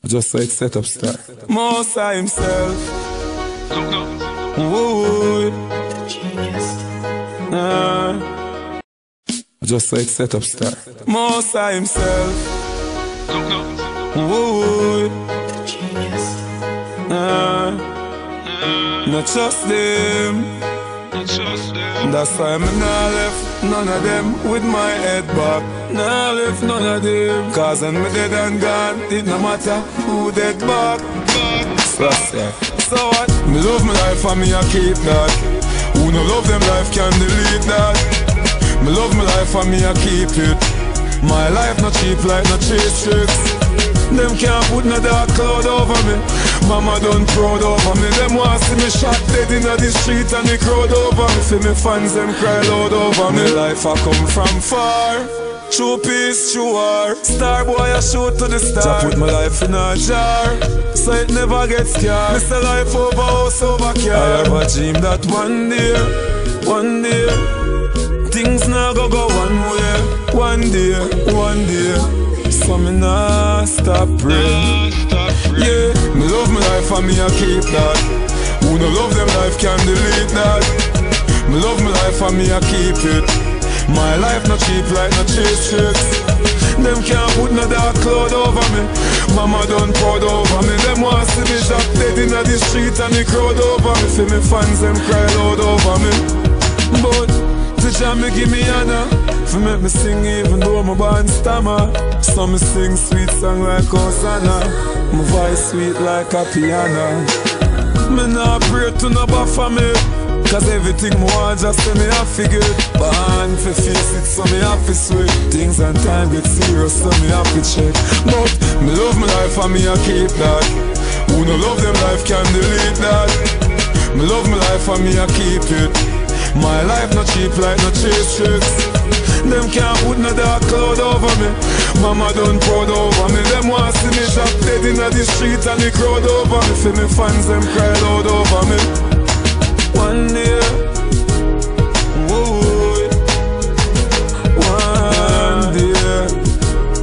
Just like set up star. Mosa himself. Ooh. Just like set up star. Mosa himself. Ooh. Not trust them. That's why I'm not left none of them with my head back. Nah left none of them. Cause when me dead and gone, it no matter who dead back. So what? Me love my life and me I keep that. Who no love them life can delete that. Me love my life and me I keep it. My life not cheap like no chase tricks. Them can't put no dark cloud over me. Mama done proud over me. Them want see me shot dead in the street and the crowd over me. For me fans them cry loud over me. Life I come from far. True peace, true war. Star boy I shoot to the star. I put my life in a jar, so it never gets scarred. Miss the life over house over car. I have a dream that one day things now go one way. One day so me nah stop praying. Yeah, me love my life and me I keep that. Who no love them life can delete that. Me love my life and me I keep it. My life not cheap like no chase tricks. Them can't put no dark cloud over me. Mama done proud over me. Them want see me shot dead in the street and the crowd over me. For me fans them cry loud over me. But the jam me give me honor. For make me sing even though my band stammer. So me sing sweet song like Hosanna. My voice sweet like a piano. Me nah pray to no buffer me. Cause everything me want just say me happy good. Born for face it so me happy sweet. Things and time get serious so me happy check. But me love my life and me I keep that. Who no love them life can delete that. Me love my life and me I keep it. My life not cheap like no chase tricks. Them can't put no dark cloud over me. Mama done proud over me. Them want see me shot dead in the street and the crowd over me. For me fans them cry loud over me. One day, whoa, one day,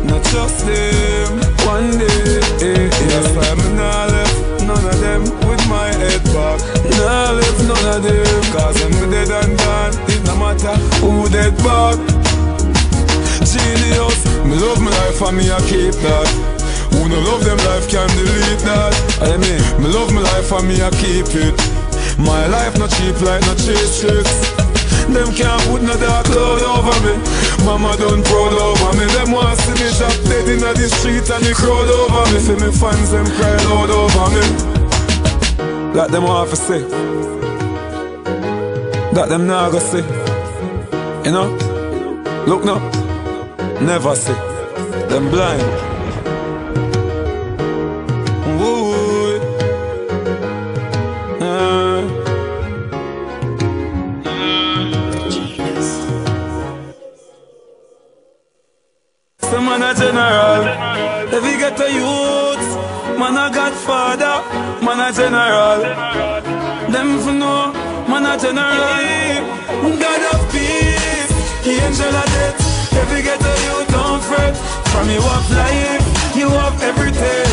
not just them. One day, that's why I'm not left none of them with my head back. Not left none of them. Cause when me dead and gone, it no matter who dead back. Genius, me love my life and me I keep that. Who no love them life can delete that. I mean, me love my life and me I keep it. My life not cheap like no chase tricks. Them can't put no dark cloud over me. Mama done proud over me. Them want see me shot dead in the street and the crowd over me. For me fans them cry loud over me. Like them want to say that them nah go say. You know, look now, never say. Them blind. Man a general, if you get a youth, man a godfather, man a general. Them for know, man a general. God of peace, angel of death. If you get a youth, don't fret. From you have life, you have everything.